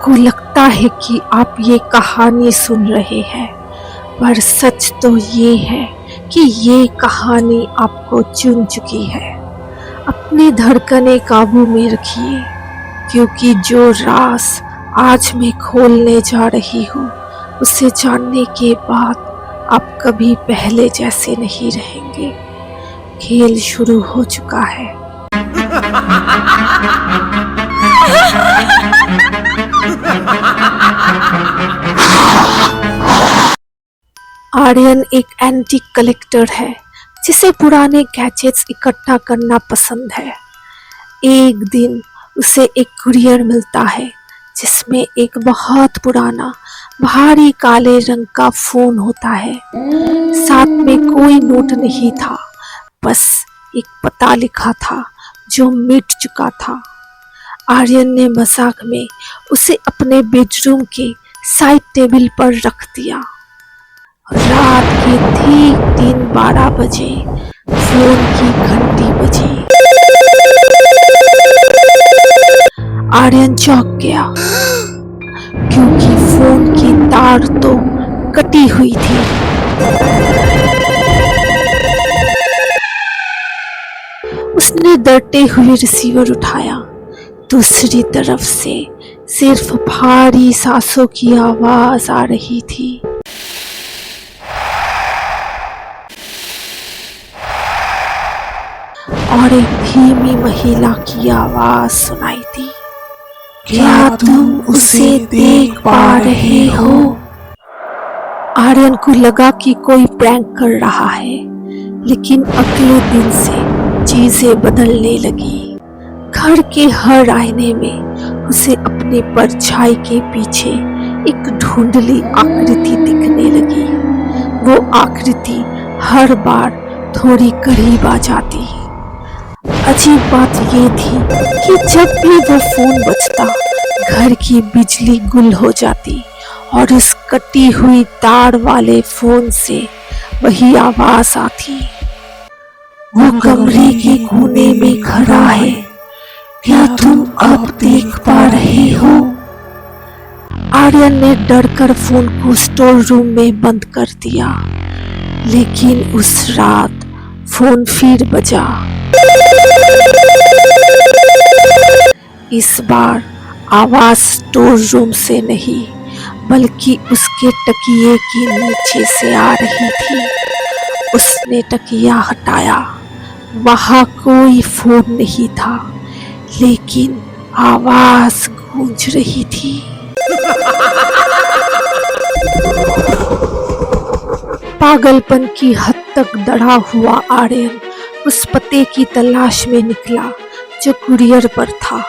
आपको लगता है कि आप ये कहानी सुन रहे हैं, पर सच तो ये है कि ये कहानी आपको चुन चुकी है। अपनी धड़कनें काबू में रखिए, क्योंकि जो राज आज मैं खोलने जा रही हूँ, उसे जानने के बाद आप कभी पहले जैसे नहीं रहेंगे। खेल शुरू हो चुका है। आर्यन एक एंटीक कलेक्टर है जिसे पुराने गैजेट्स इकट्ठा करना पसंद है। एक दिन उसे एक कुरियर मिलता है जिसमें एक बहुत पुराना भारी काले रंग का फोन होता है। साथ में कोई नोट नहीं था, बस एक पता लिखा था जो मिट चुका था। आर्यन ने मजाक में उसे अपने बेडरूम के साइड टेबल पर रख दिया। रात के ठीक 3:12 बजे फोन की घंटी बजी। आर्यन चौंक गया, क्योंकि फोन की तार तो कटी हुई थी। उसने डरते हुए रिसीवर उठाया। दूसरी तरफ से सिर्फ भारी सांसों की आवाज आ रही थी। और एक धीमी महिला की आवाज सुनाई दी। क्या तुम उसे देख पा रहे हो? आर्यन को लगा कि कोई प्रैंक कर रहा है, लेकिन अगले दिन से चीजें बदलने लगी। घर के हर आईने में उसे अपनी परछाई के पीछे एक धुंधली आकृति दिखने लगी। वो आकृति हर बार थोड़ी करीब आ जाती। अजीब बात ये थी कि जब भी वो फोन बजता, घर की बिजली गुल हो जाती और उस कटी हुई तार वाले फोन से वही आवाज आती। वो कमरे के कोने में खड़ा है, क्या तुम अब देख पा रहे हो? आर्यन ने डरकर फोन को स्टोर रूम में बंद कर दिया, लेकिन उस रात फोन फिर बजा। इस बार आवाज स्टोर रूम से नहीं, बल्कि उसके तकिए के नीचे से आ रही थी। उसने तकिया हटाया। वहां कोई फोन नहीं था, लेकिन आवाज गूंज रही थी। पागलपन की हद तक डरा हुआ आर्यन उस पते की तलाश में निकला जो कुरियर पर था।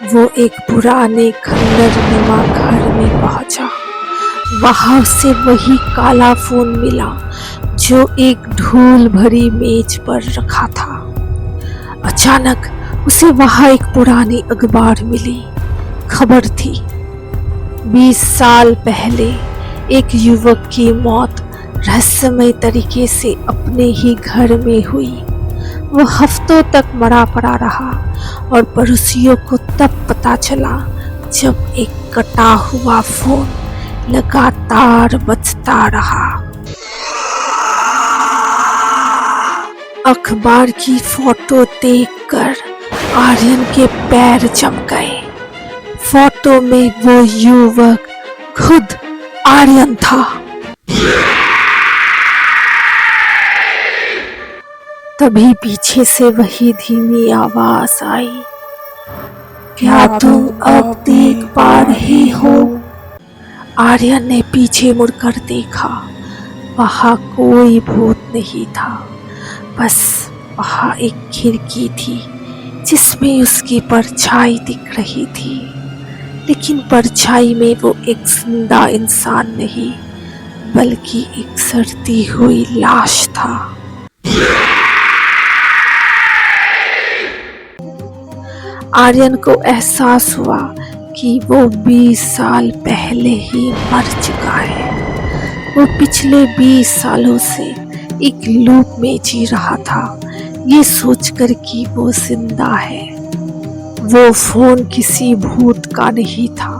वो एक पुराने खंडरनुमा घर में पहुंचा। वहां से वही काला फोन मिला जो एक धूल भरी मेज पर रखा था। अचानक उसे वहां एक पुरानी अखबार मिली। खबर थी, 20 साल पहले एक युवक की मौत रहस्यमय तरीके से अपने ही घर में हुई। वो हफ्तों तक मरा पड़ा रहा और पड़ोसियों को तब पता चला जब एक कटा हुआ फोन लगातार बजता रहा। अखबार की फोटो देखकर आर्यन के पैर जम गए। फोटो में वो युवक खुद आर्यन था। तभी पीछे से वही धीमी आवाज आई, क्या तुम अब देख पा रहे हो? आर्यन ने पीछे मुड़कर देखा। वहां कोई भूत नहीं था, बस वहां एक खिड़की थी जिसमें उसकी परछाई दिख रही थी। लेकिन परछाई में वो एक जिंदा इंसान नहीं, बल्कि एक सड़ती हुई लाश था। आर्यन को एहसास हुआ कि वो 20 साल पहले ही मर चुका है। वो पिछले 20 सालों से एक लूप में जी रहा था, ये सोचकर कि वो जिंदा है। वो फोन किसी भूत का नहीं था,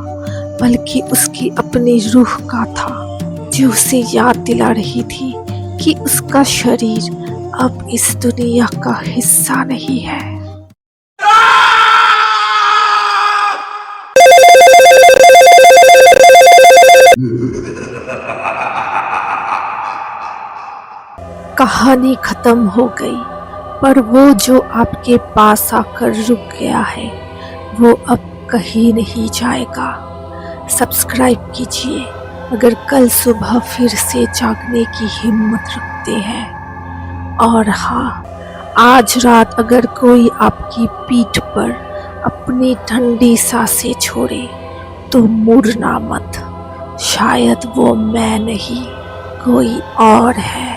बल्कि उसकी अपनी रूह का था, जो उसे याद दिला रही थी कि उसका शरीर अब इस दुनिया का हिस्सा नहीं है। कहानी खत्म हो गई, पर वो जो आपके पास आकर रुक गया है वो अब कहीं नहीं जाएगा। सब्सक्राइब कीजिए अगर कल सुबह फिर से जागने की हिम्मत रखते हैं। और हाँ, आज रात अगर कोई आपकी पीठ पर अपनी ठंडी सांसें छोड़े तो मुड़ना मत, शायद वो मैं नहीं कोई और है।